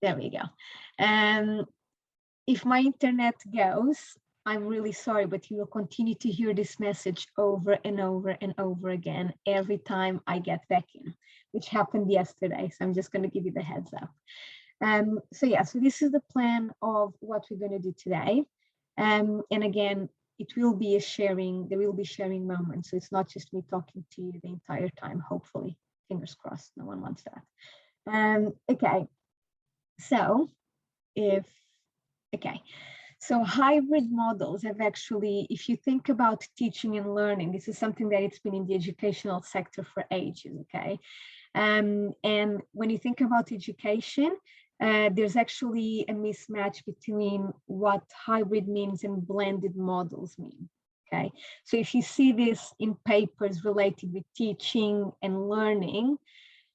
There we go. If my internet goes, I'm really sorry, but you will continue to hear this message over and over and over again every time I get back in, which happened yesterday. So I'm just going to give you the heads up. So this is the plan of what we're going to do today. And again, it will be a sharing, there will be sharing moments. So it's not just me talking to you the entire time, hopefully. Fingers crossed, no one wants that. Okay, so so hybrid models have actually, if you think about teaching and learning, this is something that it's been in the educational sector for ages, okay? And when you think about education, there's actually a mismatch between what hybrid means and blended models mean, okay? So if you see this in papers related with teaching and learning,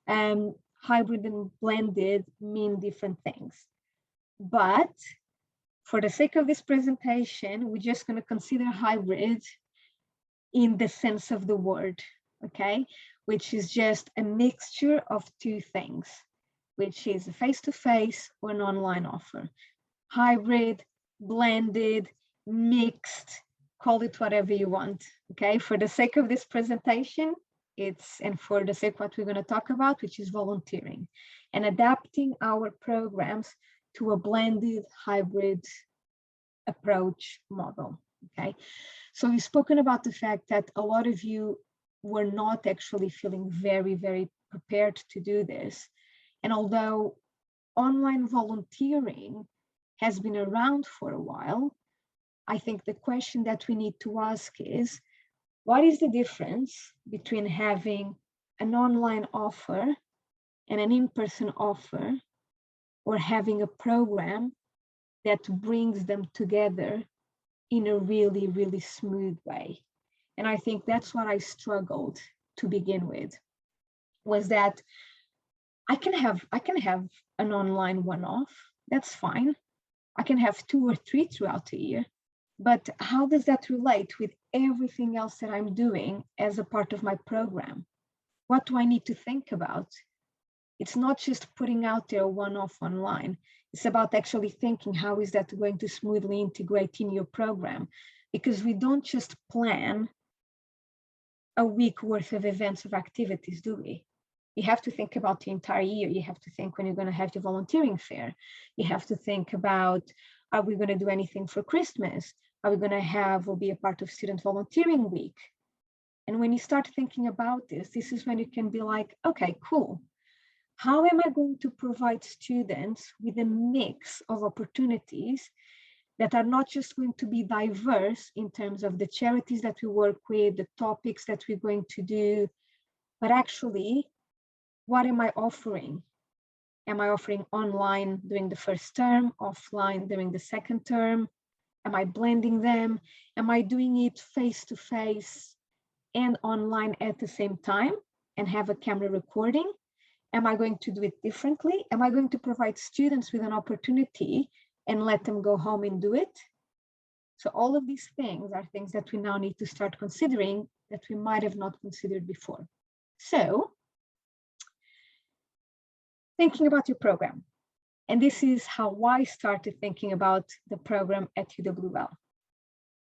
hybrid and blended mean different things. But for the sake of this presentation, we're just going to consider hybrid in the sense of the word, okay? Which is just a mixture of two things, which is a face-to-face or an online offer. Hybrid, blended, mixed, call it whatever you want, okay? For the sake of this presentation, and for the sake of what we're going to talk about, which is volunteering and adapting our programs to a blended hybrid approach model, okay? So we've spoken about the fact that a lot of you were not actually feeling very, very prepared to do this. And although online volunteering has been around for a while, I think the question that we need to ask is, what is the difference between having an online offer and an in-person offer, or having a program that brings them together in a really, really smooth way? And I think that's what I struggled to begin with, was that I can have an online one-off, that's fine. I can have 2 or 3 throughout the year, but how does that relate with everything else that I'm doing as a part of my program? What do I need to think about? It's not just putting out there a one-off online. It's about actually thinking, how is that going to smoothly integrate in your program? Because we don't just plan a week worth of events of activities, do we? You have to think about the entire year. You have to think when you're going to have the volunteering fair. You have to think about, are we going to do anything for Christmas? Are we going to have or be a part of Student Volunteering Week? And when you start thinking about this is when you can be like, okay, cool. How am I going to provide students with a mix of opportunities that are not just going to be diverse in terms of the charities that we work with, the topics that we're going to do, but actually, what am I offering? Am I offering online during the first term, offline during the second term? Am I blending them? Am I doing it face-to-face and online at the same time and have a camera recording? Am I going to do it differently? Am I going to provide students with an opportunity and let them go home and do it? So all of these things are things that we now need to start considering that we might have not considered before. So, thinking about your program. And this is how I started thinking about the program at UWL.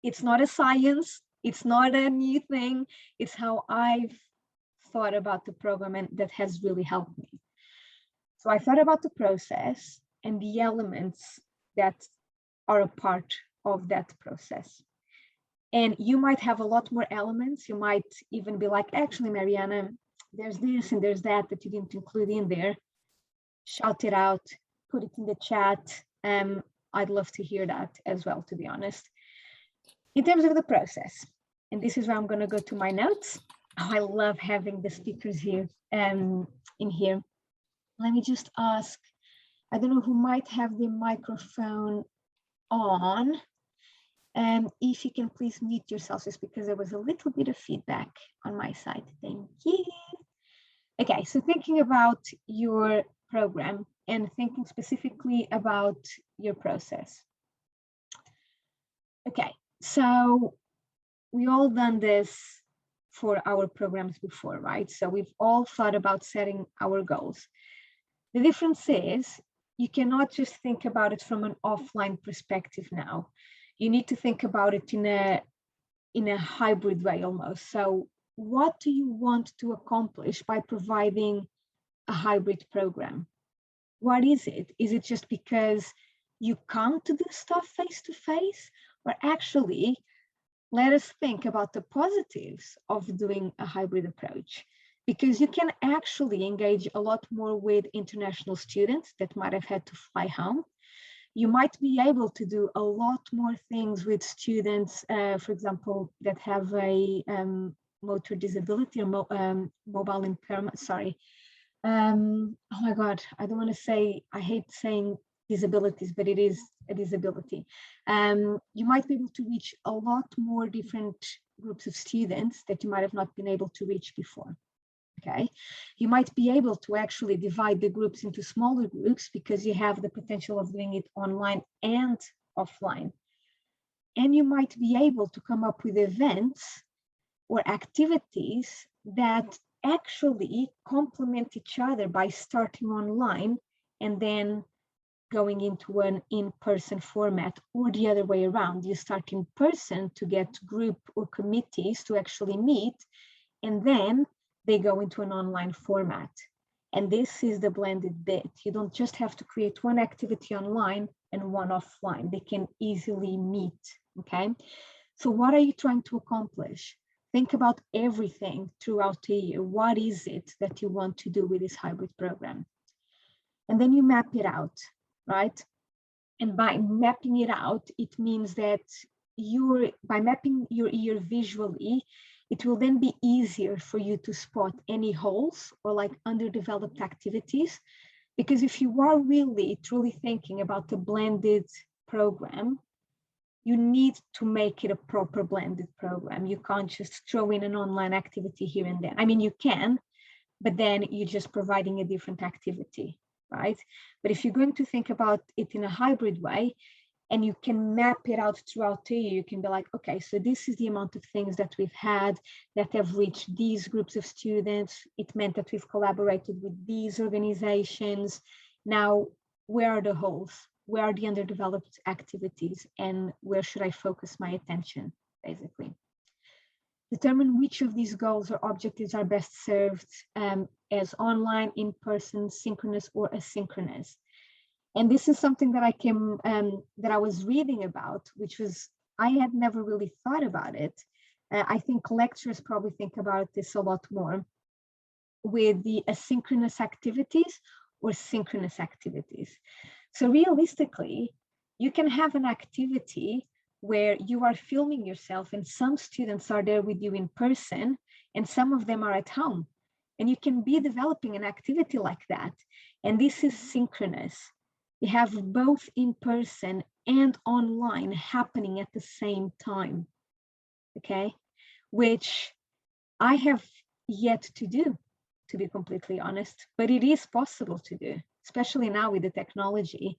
It's not a science, it's not a new thing, it's how I've thought about the program, and that has really helped me. So I thought about the process and the elements that are a part of that process. And you might have a lot more elements. You might even be like, actually, Mariana, there's this and there's that you didn't include in there. Shout it out, put it in the chat. I'd love to hear that as well, to be honest. In terms of the process, and this is where I'm going to go to my notes. Oh, I love having the speakers here in here. Let me just ask, I don't know who might have the microphone on. If you can please mute yourself, just because there was a little bit of feedback on my side. Thank you. Okay, so thinking about your program and thinking specifically about your process. Okay, so we all done this for our programs before, right? So we've all thought about setting our goals. The difference is you cannot just think about it from an offline perspective now. You need to think about it in a hybrid way almost. So what do you want to accomplish by providing a hybrid program? What is it? Is it just because you come to do stuff face to face? Or actually, let us think about the positives of doing a hybrid approach, because you can actually engage a lot more with international students that might have had to fly home. You might be able to do a lot more things with students, for example, that have a motor disability or mobile impairment, sorry. Oh my God, I don't want to say, I hate saying disabilities, but it is a disability. You might be able to reach a lot more different groups of students that you might have not been able to reach before. Okay, you might be able to actually divide the groups into smaller groups because you have the potential of doing it online and offline. And you might be able to come up with events or activities that actually complement each other by starting online and then going into an in-person format, or the other way around. You start in person to get group or committees to actually meet, and then they go into an online format. And this is the blended bit. You don't just have to create one activity online and one offline. They can easily meet, okay? So what are you trying to accomplish? Think about everything throughout the year. What is it that you want to do with this hybrid program? And then you map it out, right? And by mapping it out, it means that by mapping your year visually, it will then be easier for you to spot any holes or like underdeveloped activities. Because if you are really truly thinking about the blended program, you need to make it a proper blended program. You can't just throw in an online activity here and there. I mean, you can, but then you're just providing a different activity, right? But if you're going to think about it in a hybrid way, and you can map it out throughout the year, you can be like, okay, so this is the amount of things that we've had that have reached these groups of students. It meant that we've collaborated with these organizations. Now, where are the holes? Where are the underdeveloped activities? And where should I focus my attention, basically? Determine which of these goals or objectives are best served as online, in-person, synchronous, or asynchronous. And this is something that that I was reading about, which was, I had never really thought about it. I think lecturers probably think about this a lot more with the asynchronous activities or synchronous activities. So realistically, you can have an activity where you are filming yourself and some students are there with you in person and some of them are at home. And you can be developing an activity like that. And this is synchronous. You have both in person and online happening at the same time, okay? Which I have yet to do, to be completely honest, but it is possible to do, especially now with the technology.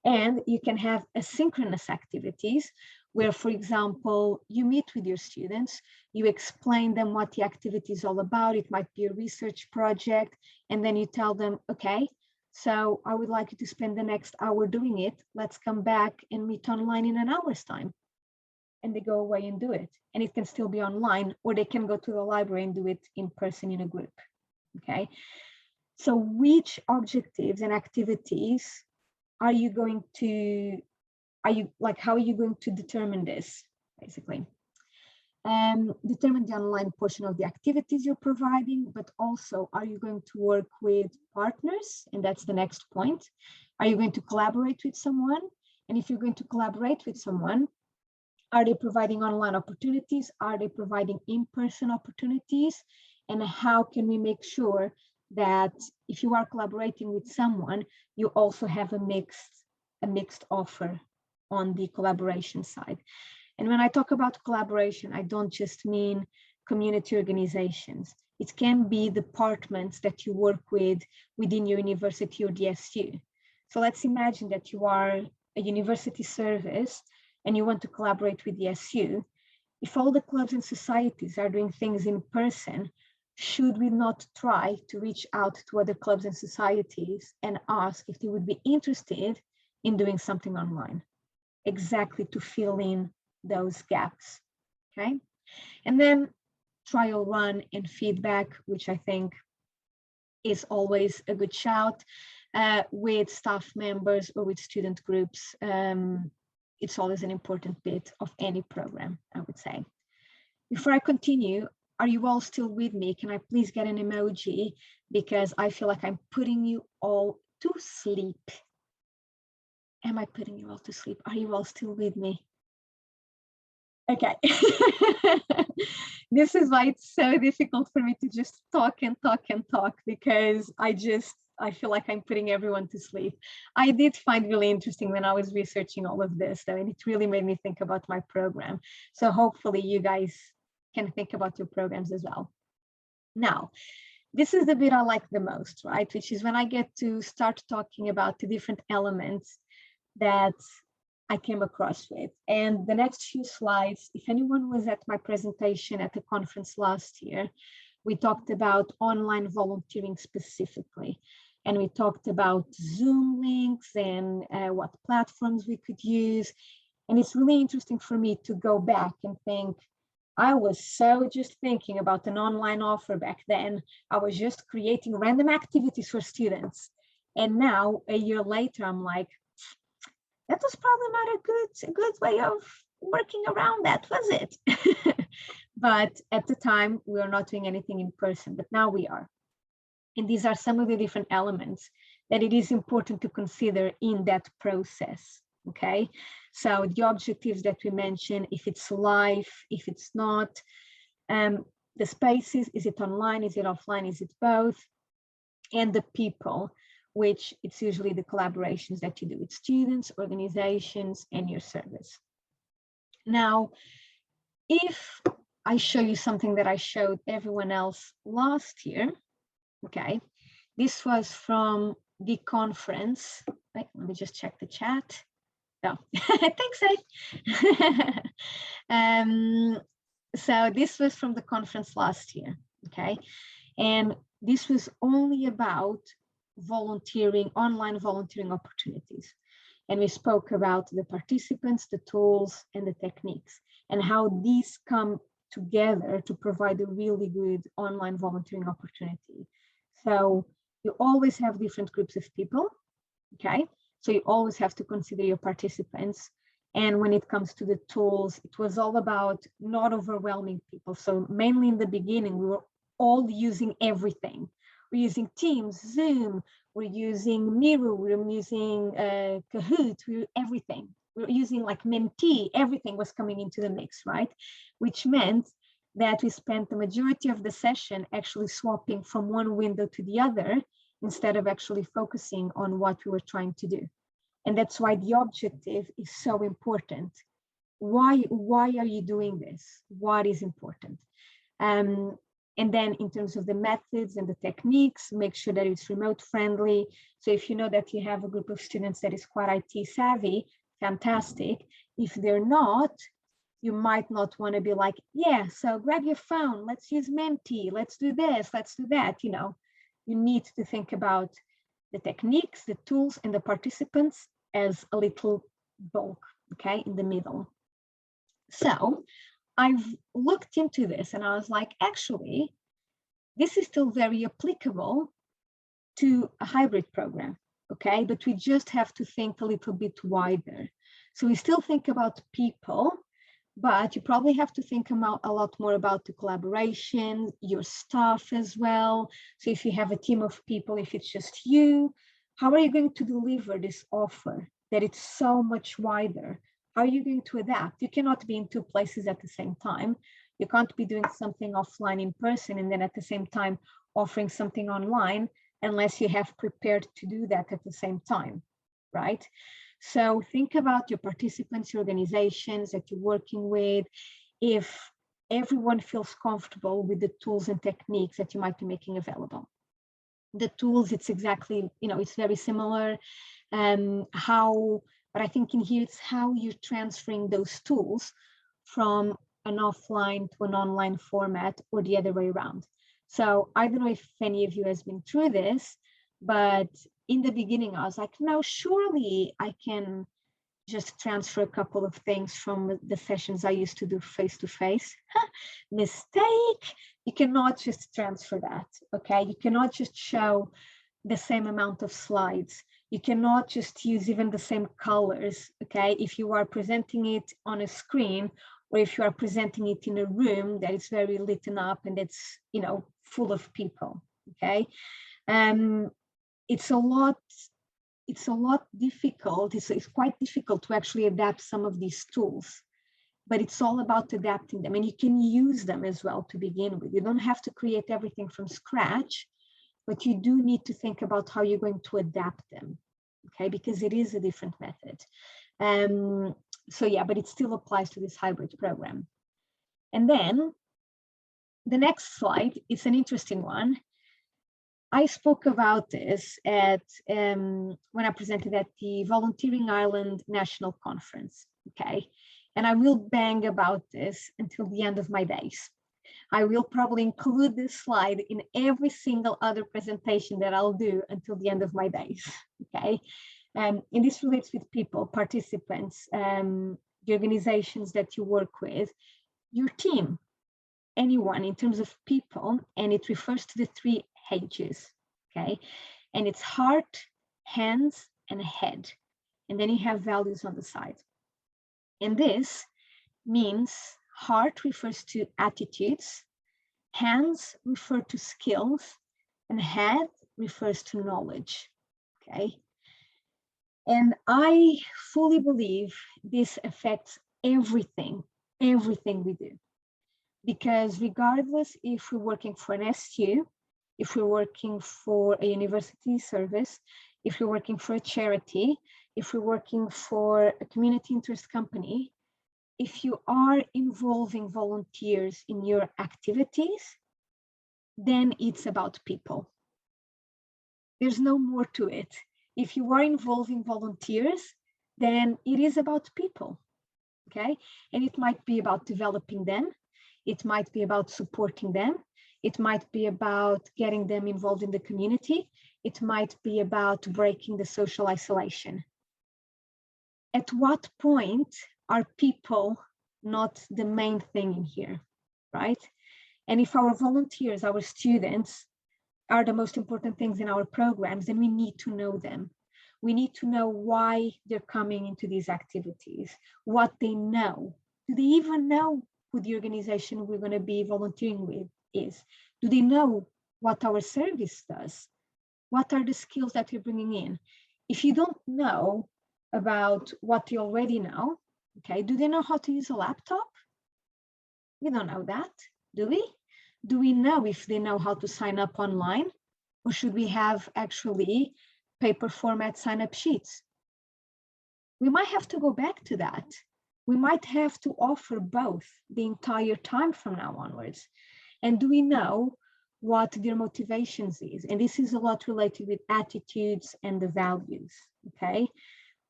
And you can have asynchronous activities where, for example, you meet with your students, you explain them what the activity is all about. It might be a research project, and then you tell them, okay, so I would like you to spend the next hour doing it. Let's come back and meet online in an hour's time. And they go away and do it. And it can still be online, or they can go to the library and do it in person in a group, okay? So which objectives and activities how are you going to determine this, basically? Determine the online portion of the activities you're providing, but also, are you going to work with partners? And that's the next point. Are you going to collaborate with someone? And if you're going to collaborate with someone, are they providing online opportunities? Are they providing in-person opportunities? And how can we make sure that if you are collaborating with someone, you also have a mixed offer on the collaboration side? And when I talk about collaboration, I don't just mean community organizations. It can be departments that you work with within your university or the SU. So let's imagine that you are a university service and you want to collaborate with the SU. If all the clubs and societies are doing things in person, should we not try to reach out to other clubs and societies and ask if they would be interested in doing something online, exactly to fill in those gaps, okay? And then trial run and feedback, which I think is always a good shout, with staff members or with student groups. It's always an important bit of any program, I would say. Before I continue, are you all still with me? Can I please get an emoji? Because I feel like I'm putting you all to sleep. Am I putting you all to sleep? Are you all still with me? Okay. This is why it's so difficult for me to just talk and talk and talk, because I feel like I'm putting everyone to sleep. I did find really interesting when I was researching all of this, though, and it really made me think about my program. So hopefully you guys can think about your programs as well. Now, this is the bit I like the most, right? Which is when I get to start talking about the different elements that I came across with. And the next few slides, if anyone was at my presentation at the conference last year, we talked about online volunteering specifically. And we talked about Zoom links and what platforms we could use. And it's really interesting for me to go back and think, I was so just thinking about an online offer back then. I was just creating random activities for students. And now, a year later, I'm like, that was probably not a good way of working around that, was it? But at the time, we were not doing anything in person, but now we are. And these are some of the different elements that it is important to consider in that process, okay? So the objectives that we mentioned, if it's live, if it's not, the spaces, is it online, is it offline, is it both? And the people, which it's usually the collaborations that you do with students, organizations, and your service. Now, if I show you something that I showed everyone else last year, okay, this was from the conference. Wait, let me just check the chat. Oh, thanks, Ed. So this was from the conference last year, okay? And this was only about volunteering, online volunteering opportunities. And we spoke about the participants, the tools, and the techniques, and how these come together to provide a really good online volunteering opportunity. So you always have different groups of people, okay? So you always have to consider your participants. And when it comes to the tools, it was all about not overwhelming people. So mainly in the beginning, we were all using everything. We're using Teams, Zoom, we're using Miro, we're using Kahoot, everything. We're using like Menti, everything was coming into the mix, right? Which meant that we spent the majority of the session actually swapping from one window to the other instead of actually focusing on what we were trying to do. And that's why the objective is so important. Why are you doing this? What is important? And then in terms of the methods and the techniques, make sure that it's remote friendly. So if you know that you have a group of students that is quite IT savvy, fantastic. If they're not, you might not want to be like, yeah, so grab your phone, let's use Menti, let's do this, let's do that. You know, you need to think about the techniques, the tools, and the participants as a little bulk, okay, in the middle. So I've looked into this and I was like, actually, this is still very applicable to a hybrid program, okay? But we just have to think a little bit wider. So we still think about people, but you probably have to think about a lot more about the collaboration, your staff as well. So if you have a team of people, if it's just you, how are you going to deliver this offer that it's so much wider? How are you going to adapt? You cannot be in two places at the same time. You can't be doing something offline in person and then at the same time offering something online unless you have prepared to do that at the same time, right? So think about your participants, your organizations that you're working with. If everyone feels comfortable with the tools and techniques that you might be making available. The tools, it's exactly, you know, it's very similar. But I think in here it's how you're transferring those tools from an offline to an online format or the other way around. So I don't know if any of you has been through this, but in the beginning, I was like, no, surely I can just transfer a couple of things from the sessions I used to do face to face. Mistake. You cannot just transfer that. Okay. You cannot just show the same amount of slides. You cannot just use even the same colors. Okay. If you are presenting it on a screen, or if you are presenting it in a room that is very lit up and it's, you know, full of people. Okay. It's a lot difficult. It's quite difficult to actually adapt some of these tools, but it's all about adapting them, and you can use them as well to begin with. You don't have to create everything from scratch, but you do need to think about how you're going to adapt them, okay? Because it is a different method. So yeah, but it still applies to this hybrid program. And then the next slide, it's an interesting one. I spoke about this at when I presented at the Volunteering Ireland National Conference, okay? And I will bang about this until the end of my days. I will probably include this slide in every single other presentation that I'll do until the end of my days, okay? And this relates with people, participants, the organizations that you work with, your team, anyone in terms of people, and it refers to the 3 H's, okay? And it's heart, hands, and head. And then you have values on the side. And this means heart refers to attitudes, hands refer to skills, and head refers to knowledge, okay? And I fully believe this affects everything we do. Because regardless if we're working for an SU, if we're working for a university service, if you're working for a charity, if you're working for a community interest company, if you are involving volunteers in your activities, then it's about people. There's no more to it. If you are involving volunteers, then it is about people, okay? And it might be about developing them. It might be about supporting them. It might be about getting them involved in the community. It might be about breaking the social isolation. At what point are people not the main thing in here, right? And if our volunteers, our students, are the most important things in our programs, then we need to know them. We need to know why they're coming into these activities, what they know. Do they even know who the organization we're going to be volunteering with is? Do they know what our service does? What are the skills that we're bringing in? If you don't know about what they already know, okay, do they know how to use a laptop? We don't know that, do we? Do we know if they know how to sign up online? Or should we have actually paper format sign-up sheets? We might have to go back to that. We might have to offer both the entire time from now onwards. And do we know what their motivations is? And this is a lot related with attitudes and the values, okay?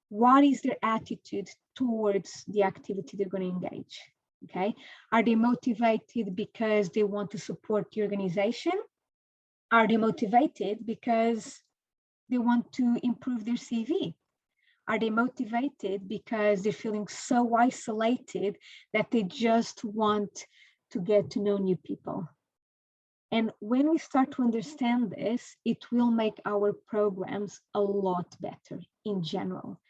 What is their attitude towards the activity they're going to engage, okay? Are they motivated because they want to support the organization? Are they motivated because they want to improve their CV? Are they motivated because they're feeling so isolated that they just want to get to know new people? And when we start to understand this, it will make our programs a lot better in general.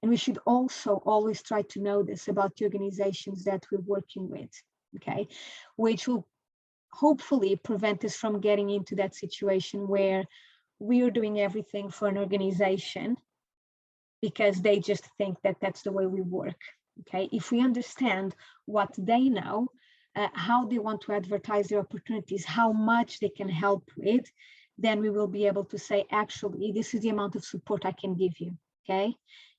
And we should also always try to know this about the organizations that we're working with, okay? Which will hopefully prevent us from getting into that situation where we are doing everything for an organization because they just think that that's the way we work, okay? If we understand what they know, how they want to advertise their opportunities, how much they can help with, then we will be able to say, actually, this is the amount of support I can give you, okay?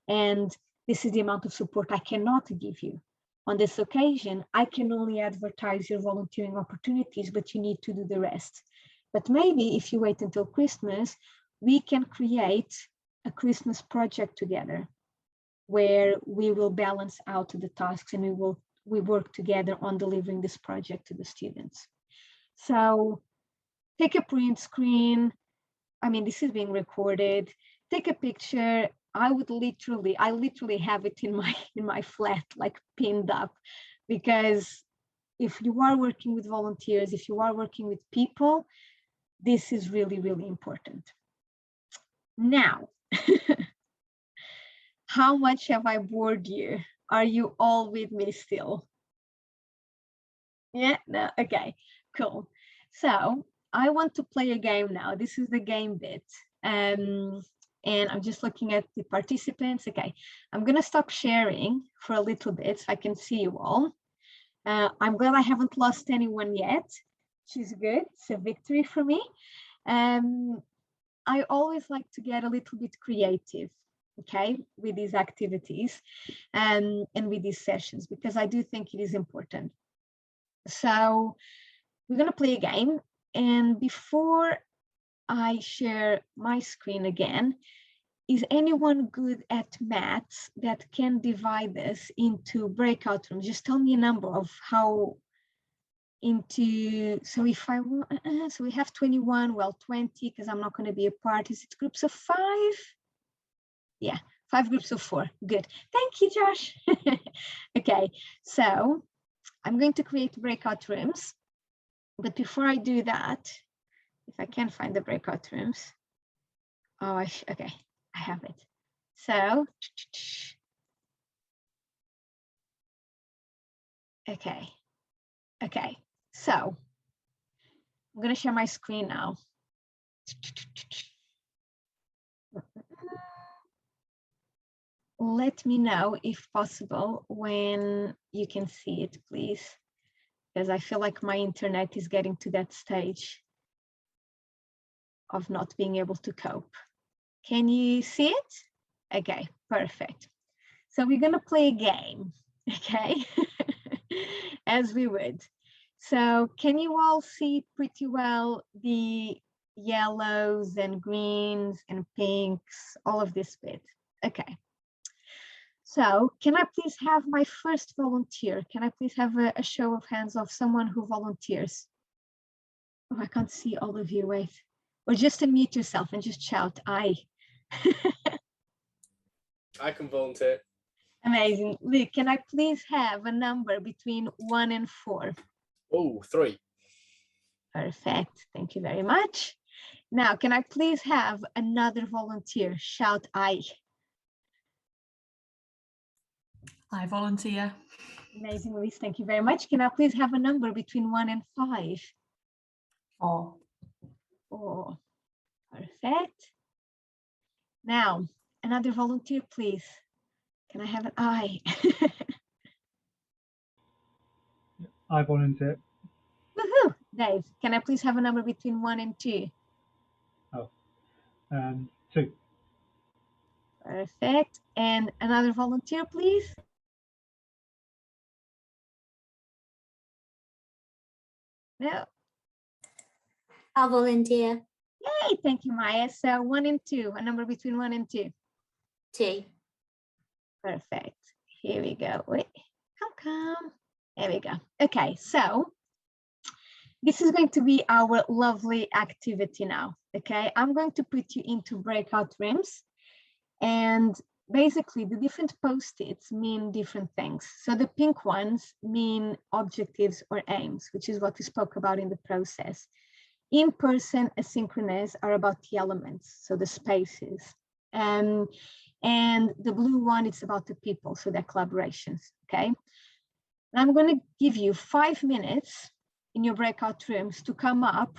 And this is the amount of support I cannot give you. On this occasion, I can only advertise your volunteering opportunities, but you need to do the rest. But maybe if you wait until Christmas, we can create a Christmas project together where we will balance out the tasks and we work together on delivering this project to the students. So take a print screen. I mean, this is being recorded. Take a picture. I literally have it in my flat, like pinned up, because if you are working with volunteers, if you are working with people, this is really, really important. Now, how much have I bored you? Are you all with me still? Yeah, no, okay, cool. So I want to play a game now. This is the game bit. And I'm just looking at the participants. Okay, I'm gonna stop sharing for a little bit so I can see you all. I'm glad I haven't lost anyone yet, which is good. It's a victory for me. I always like to get a little bit creative, okay, with these activities and with these sessions, because I do think it is important. So we're going to play a game. And before I share my screen again, is anyone good at maths that can divide this into breakout rooms? Just tell me a number of how into, so if I want, so we have 21, well, 20, because I'm not going to be a part. Is it groups of 5? Yeah, 5 groups of 4. Good. Thank you, Josh. Okay, so I'm going to create breakout rooms. But before I do that, if I can find the breakout rooms. Oh, okay, I have it. So, okay. So I'm going to share my screen now. Let me know if possible when you can see it, please, because I feel like my internet is getting to that stage of not being able to cope. Can you see it? Okay, perfect. So we're going to play a game, okay, as we would. So can you all see pretty well the yellows and greens and pinks, all of this bit? Okay. So can I please have my first volunteer? Can I please have a show of hands of someone who volunteers? Oh, I can't see all of you, wait. Or just unmute yourself and just shout, aye. I can volunteer. Amazing. Luke, can I please have a number between 1 and 4? Oh, 3. Perfect. Thank you very much. Now, can I please have another volunteer? Shout aye. I volunteer. Amazing, Louise. Thank you very much. Can I please have a number between 1 and 5? 4. 4. Perfect. Now, another volunteer, please. Can I have an aye? I volunteer. Woohoo! Dave, can I please have a number between 1 and 2? 2. Perfect. And another volunteer, please. No. I'll volunteer. Yay, thank you, Maya. So 1 and 2, a number between 1 and 2. 2. Perfect. Here we go. Wait, come. There we go. Okay, so this is going to be our lovely activity now. Okay, I'm going to put you into breakout rooms, and basically the different post-its mean different things. So the pink ones mean objectives or aims, which is what we spoke about in the process. In-person, asynchronous are about the elements, so the spaces. And the blue one, it's about the people, so their collaborations, okay? And I'm going to give you 5 minutes in your breakout rooms to come up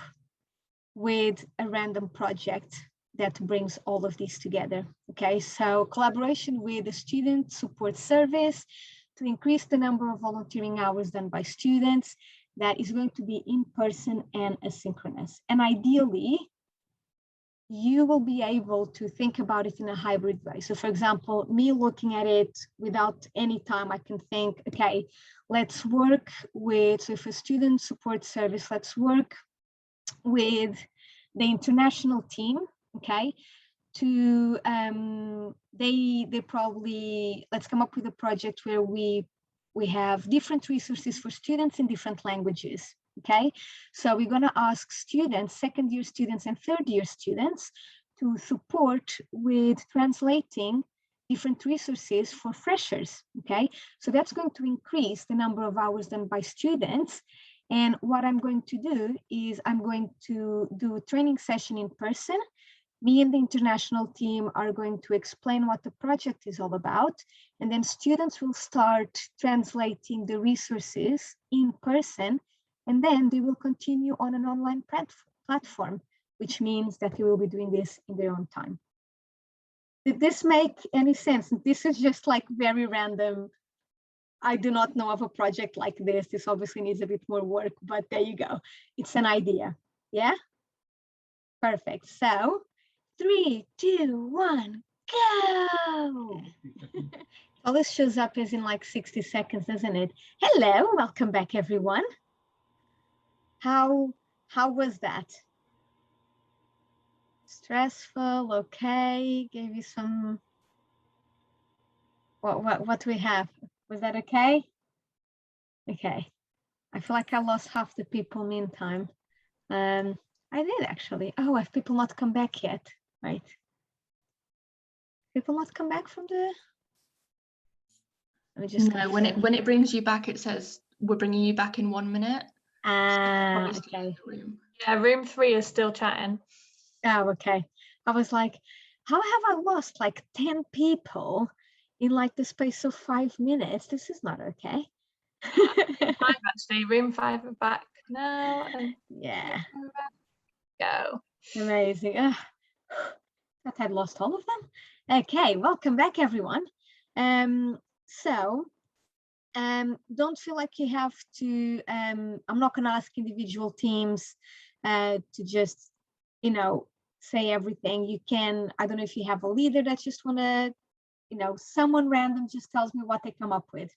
with a random project that brings all of these together, okay? So collaboration with the student support service to increase the number of volunteering hours done by students. That is going to be in person and asynchronous. And ideally, you will be able to think about it in a hybrid way. So for example, me looking at it without any time, I can think, okay, let's work with, so if a student support service, let's work with the international team, okay, to, they probably, let's come up with a project where we have different resources for students in different languages, Okay, so we're going to ask students, second-year students and third-year students, to support with translating different resources for freshers. Okay, so that's going to increase the number of hours done by students. And what I'm going to do is I'm going to do a training session in person. Me and the international team are going to explain what the project is all about, and then students will start translating the resources in person, and then they will continue on an online platform, which means that they will be doing this in their own time. Did this make any sense? This is just like very random. I do not know of a project like this. This obviously needs a bit more work, but there you go. It's an idea. Yeah? Perfect. So 3, 2, 1, go. All this shows up as in like 60 seconds, doesn't it? Hello, welcome back, everyone. How was that? Stressful, okay, gave you some, what do we have? Was that okay? Okay, I feel like I lost half the people meantime. I did actually. Oh, have people not come back yet? Right. People not come back from the, let me just No, when it brings you back, it says we're bringing you back in 1 minute. Ah, Probably still in okay. the room. Yeah, room 3 is still chatting. Oh, okay. I was like, how have I lost like 10 people in like the space of 5 minutes? This is not okay. 5 actually, room 5 are back now. And Yeah, go. amazing. Thought I'd lost all of them. Okay, welcome back, everyone. Don't feel like you have to, I'm not going to ask individual teams to just, say everything. You can, I don't know if you have a leader that just want to, someone random just tells me what they come up with,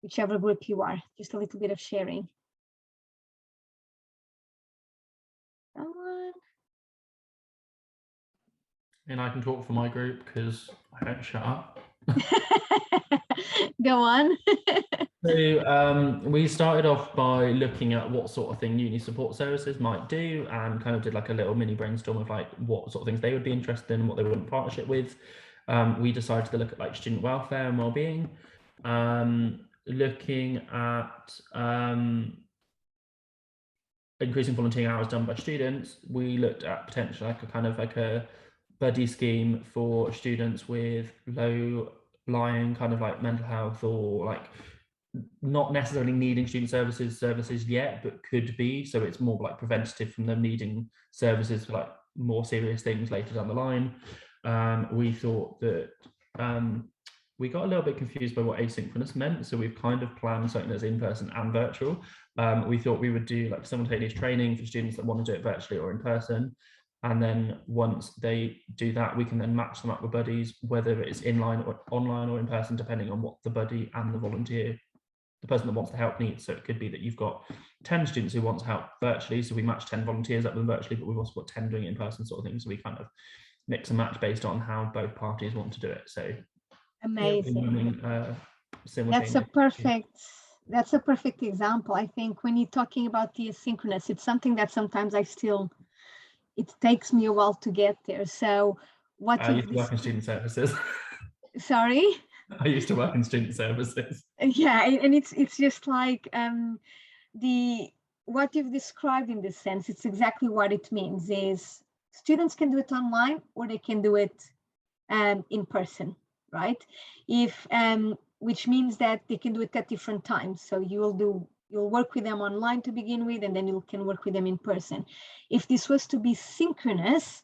whichever group you are, just a little bit of sharing. Someone? And I can talk for my group because I don't shut up. Go on. So we started off by looking at what sort of thing uni support services might do, and kind of did like a little mini brainstorm of like what sort of things they would be interested in and what they would in partnership with. We decided to look at like student welfare and well-being, looking at increasing volunteering hours done by students. We looked at potentially like a buddy scheme for students with low-lying kind of like mental health, or like not necessarily needing student services yet, but could be. So it's more like preventative from them needing services for like more serious things later down the line. We thought that we got a little bit confused by what asynchronous meant, so we've kind of planned something that's in person and virtual. We thought we would do like simultaneous training for students that want to do it virtually or in person, and then once they do that, we can then match them up with buddies, whether it's inline or online or in person, depending on what the buddy and the volunteer, the person that wants the help, needs. So it could be that you've got 10 students who want help virtually, so we match 10 volunteers up with them virtually, but we've also got 10 doing it in person sort of thing. So we kind of mix and match based on how both parties want to do it. So Amazing. That's a perfect example. I think when you're talking about the asynchronous, it's something that sometimes it takes me a while to get there. So what I used to work in student services. Sorry? I used to work in student services. Yeah, and it's just like what you've described in this sense, it's exactly what it means is students can do it online or they can do it in person, right? Which means that they can do it at different times. So you'll work with them online to begin with, and then you can work with them in person. If this was to be synchronous,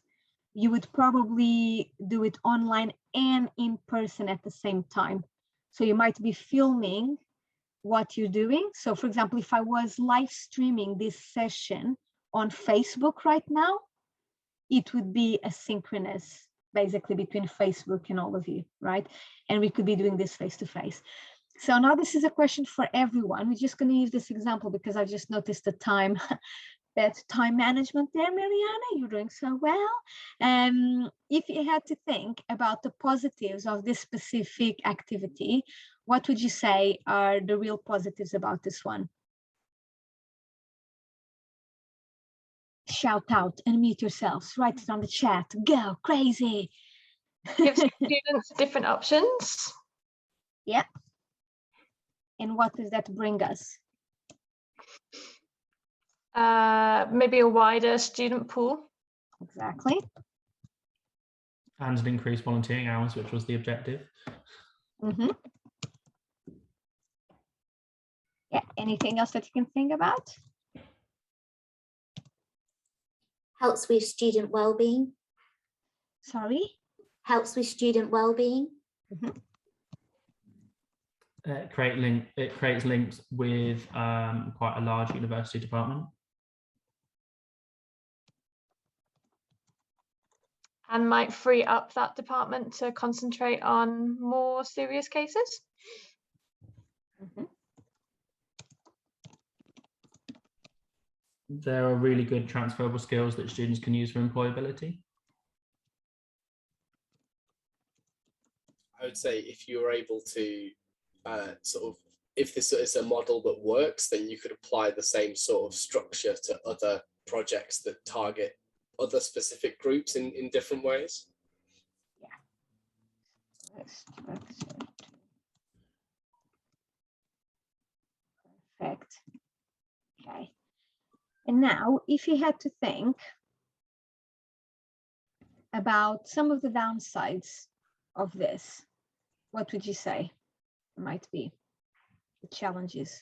you would probably do it online and in person at the same time. So you might be filming what you're doing. So for example, if I was live streaming this session on Facebook right now, it would be asynchronous, basically between Facebook and all of you, right? And we could be doing this face-to-face. So now this is a question for everyone. We're just going to use this example because I just noticed the time. That time management there, Mariana, you're doing so well. If you had to think about the positives of this specific activity, what would you say are the real positives about this one? shout out, unmute yourselves, write it on the chat, go crazy. Give students different options. Yeah. And what does that bring us? Maybe a wider student pool. Exactly. And an increased volunteering hours, which was the objective. Mm-hmm. Yeah, anything else that you can think about? Helps with student well-being. Sorry? Helps with student well-being. Mm-hmm. It creates links with quite a large university department. And might free up that department to concentrate on more serious cases. Mm-hmm. There are really good transferable skills that students can use for employability. I would say if you're able to if this is a model that works, then you could apply the same sort of structure to other projects that target other specific groups in different ways. Yeah. Perfect. Okay. And now, if you had to think about some of the downsides of this, what would you say might be the challenges?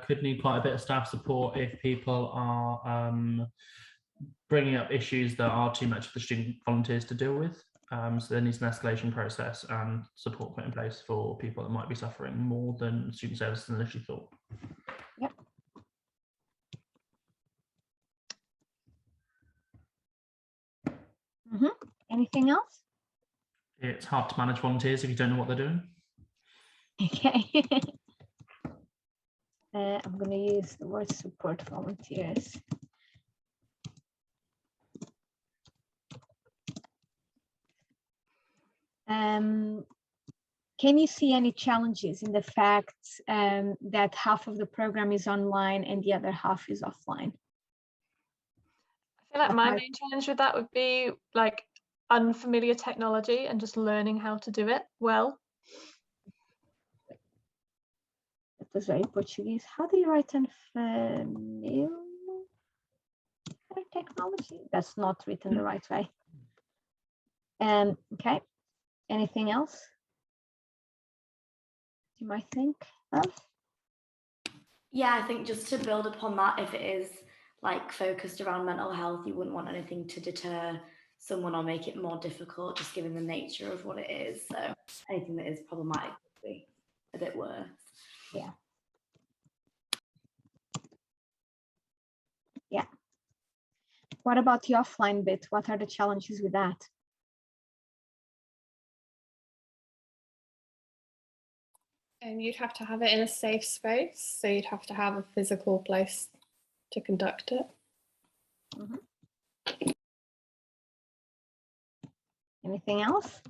Could need quite a bit of staff support if people are bringing up issues that are too much for the student volunteers to deal with. So there needs an escalation process and support put in place for people that might be suffering more than student services initially thought. Yep. Mm-hmm. Anything else? It's hard to manage volunteers if you don't know what they're doing. Okay. I'm going to use the word support volunteers. Can you see any challenges in the fact that half of the program is online and the other half is offline? I feel like my main challenge with that would be like unfamiliar technology and just learning how to do it well. That was very Portuguese. How do you write unfamiliar technology? That's not written the right way. Okay. Anything else you might think of? Yeah, I think just to build upon that, if it is like focused around mental health, you wouldn't want anything to deter someone or make it more difficult, just given the nature of what it is. So anything that is problematic would be a bit worse. Yeah. Yeah. What about the offline bit? What are the challenges with that? You'd have to have it in a safe space, so you'd have to have a physical place to conduct it. Mm-hmm. Anything else?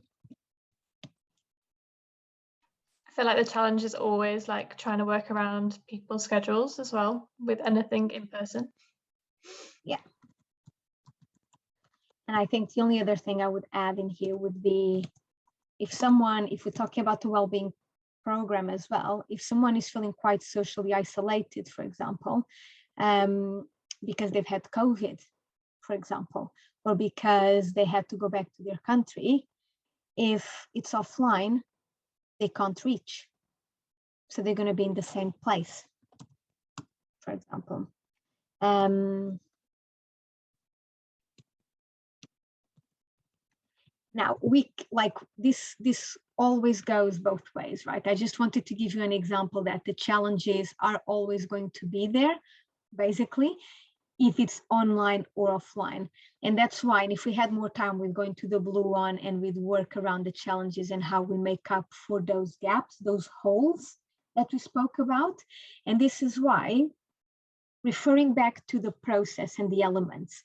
I feel like the challenge is always like trying to work around people's schedules as well with anything in person. Yeah. And I think the only other thing I would add in here would be if we're talking about the well-being program as well, if someone is feeling quite socially isolated, for example, because they've had COVID, for example, or because they had to go back to their country, if it's offline, they can't reach. So they're going to be in the same place, for example. Now, this always goes both ways, right? I just wanted to give you an example that the challenges are always going to be there, basically, if it's online or offline. And that's why, and if we had more time, we're going to the blue one and we'd work around the challenges and how we make up for those gaps, those holes that we spoke about. And this is why, referring back to the process and the elements,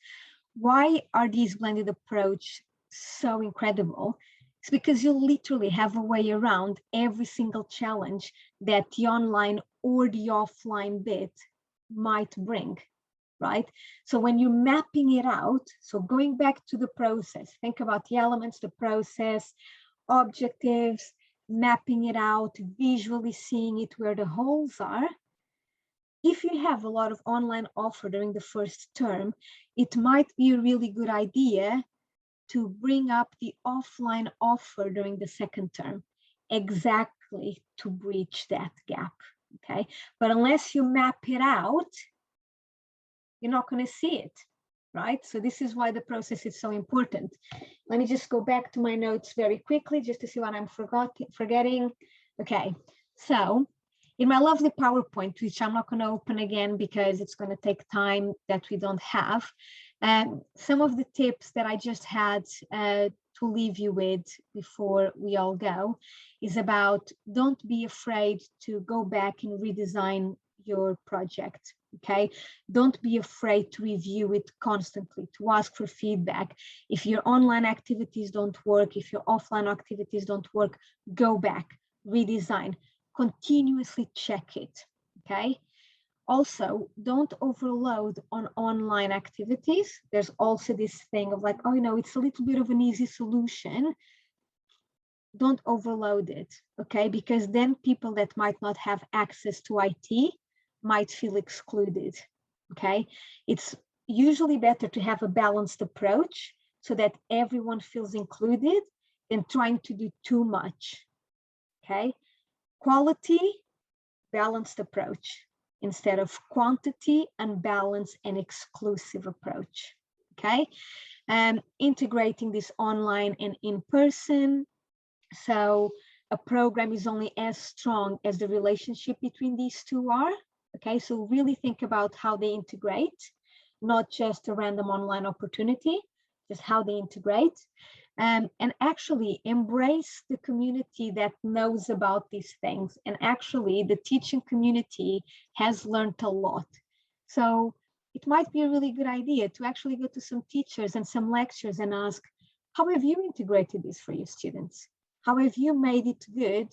why are these blended approach so incredible? It's because you literally have a way around every single challenge that the online or the offline bit might bring, right? So when you're mapping it out, so going back to the process, think about the elements, the process, objectives, mapping it out, visually seeing it where the holes are. If you have a lot of online offer during the first term, it might be a really good idea to bring up the offline offer during the second term, exactly to bridge that gap, okay? But unless you map it out, you're not going to see it, right? So this is why the process is so important. Let me just go back to my notes very quickly just to see what I'm forgetting. Okay, so in my lovely PowerPoint, which I'm not going to open again because it's going to take time that we don't have, some of the tips that I just had to leave you with before we all go is about don't be afraid to go back and redesign your project. Okay, don't be afraid to review it constantly, to ask for feedback. If your online activities don't work, if your offline activities don't work, go back, redesign, continuously check it. Okay. Also, don't overload on online activities. There's also this thing of like, oh, you know, it's a little bit of an easy solution. Don't overload it, okay? Because then people that might not have access to IT might feel excluded, okay? It's usually better to have a balanced approach so that everyone feels included than trying to do too much, okay? Quality, balanced approach instead of quantity, unbalanced and exclusive approach, okay? Integrating this online and in person. So a program is only as strong as the relationship between these two are. Okay, so really think about how they integrate, not just a random online opportunity, just how they integrate. And actually embrace the community that knows about these things. And actually the teaching community has learned a lot. So it might be a really good idea to actually go to some teachers and some lectures and ask, how have you integrated this for your students? How have you made it good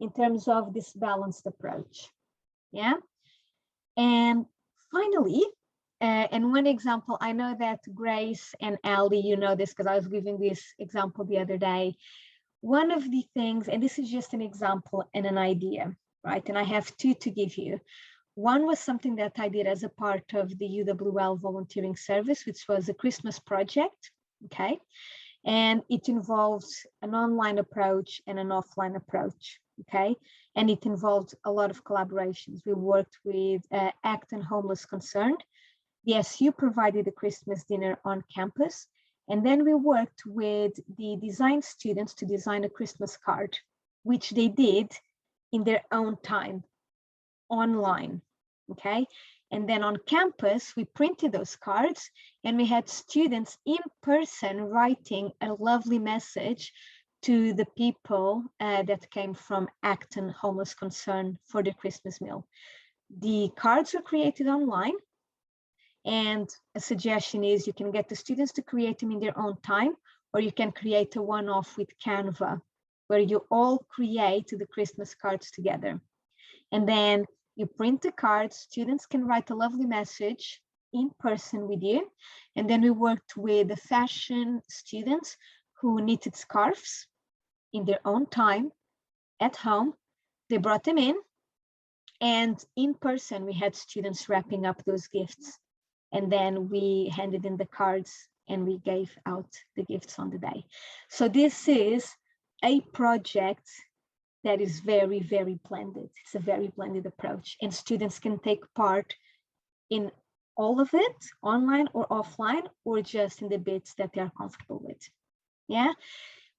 in terms of this balanced approach? Yeah. And finally, and one example, I know that Grace and Ali, you know this because I was giving this example the other day. One of the things, and this is just an example and an idea, right? And I have two to give you. One was something that I did as a part of the UWL volunteering service, which was a Christmas project, okay? And it involves an online approach and an offline approach, okay? And it involved a lot of collaborations. We worked with Acton Homeless Concerned. The SU provided a Christmas dinner on campus. And then we worked with the design students to design a Christmas card, which they did in their own time, online, okay? And then on campus, we printed those cards and we had students in person writing a lovely message to the people that came from Acton Homeless Concern for the Christmas meal. The cards were created online, and a suggestion is you can get the students to create them in their own time, or you can create a one-off with Canva, where you all create the Christmas cards together. And then you print the cards, students can write a lovely message in person with you. And then we worked with the fashion students who knitted scarves in their own time at home. They brought them in person, we had students wrapping up those gifts. And then we handed in the cards and we gave out the gifts on the day. So this is a project that is very, very blended. It's a very blended approach, and students can take part in all of it, online or offline, or just in the bits that they are comfortable with. Yeah.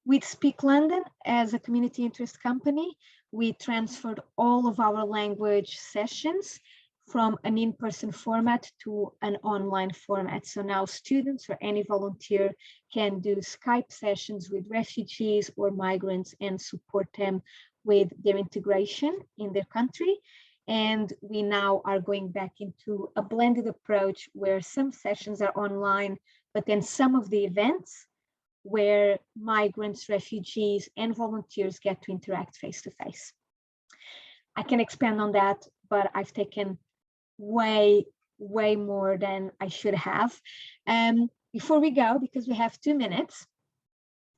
With Speak London, as a community interest company, we transferred all of our language sessions from an in-person format to an online format. So now students or any volunteer can do Skype sessions with refugees or migrants and support them with their integration in their country. And we now are going back into a blended approach where some sessions are online, but then some of the events where migrants, refugees, and volunteers get to interact face to face. I can expand on that, but I've taken way more than I should have. Before we go, because we have 2 minutes,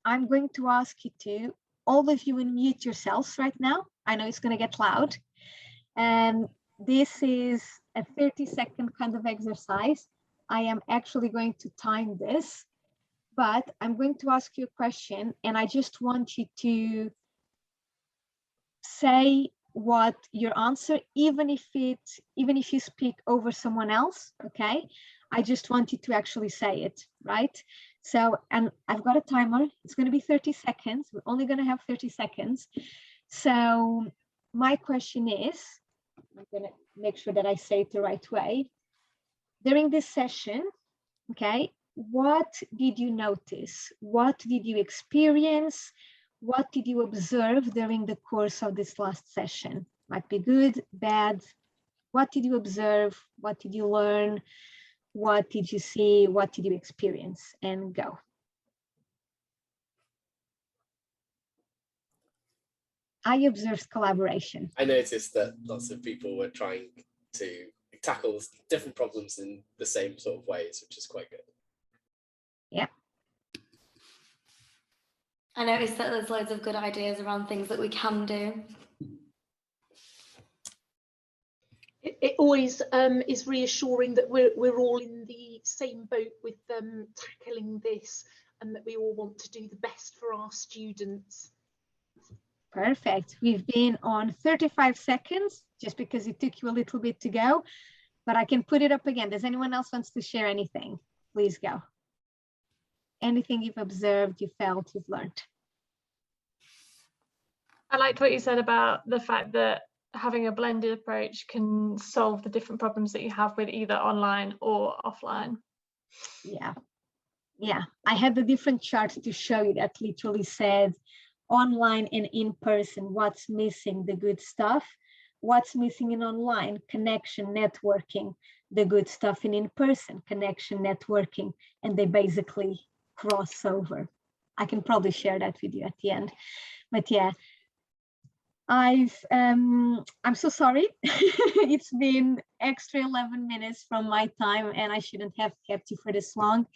I'm going to ask you to, all of you, unmute yourselves right now. I know it's going to get loud. This is a 30-second kind of exercise. I am actually going to time this, but I'm going to ask you a question, and I just want you to say what your answer, even if you speak over someone else, okay? I just want you to actually say it, right? So, and I've got a timer. It's going to be 30 seconds. We're only going to have 30 seconds. So my question is, I'm going to make sure that I say it the right way. During this session, okay, what did you notice? What did you experience? What did you observe during the course of this last session? Might be good, bad. What did you observe? What did you learn? What did you see? What did you experience? And go. I observed collaboration. I noticed that lots of people were trying to tackle different problems in the same sort of ways, which is quite good. Yeah. I noticed that there's loads of good ideas around things that we can do. It always is reassuring that we're all in the same boat with tackling this, and that we all want to do the best for our students. Perfect. We've been on 35 seconds, just because it took you a little bit to go, but I can put it up again. Does anyone else wants to share anything? Please go. Anything you've observed, you felt, you've learned. I liked what you said about the fact that having a blended approach can solve the different problems that you have with either online or offline. Yeah. Yeah. I had the different charts to show you that literally said online and in person, what's missing, the good stuff. What's missing in online? Connection, networking. The good stuff in person, connection, networking. And they basically cross over. I can probably share that with you at the end. But yeah, I'm so sorry. It's been extra 11 minutes from my time, and I shouldn't have kept you for this long.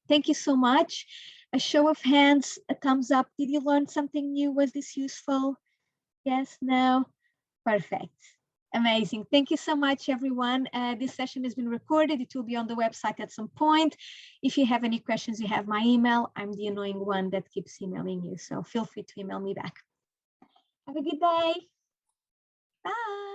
Thank you so much. A show of hands, a thumbs up. Did you learn something new? Was this useful? Yes, no? Perfect. Amazing. Thank you so much, everyone. This session has been recorded. It will be on the website at some point. If you have any questions, you have my email. I'm the annoying one that keeps emailing you, so feel free to email me back. Have a good day. Bye.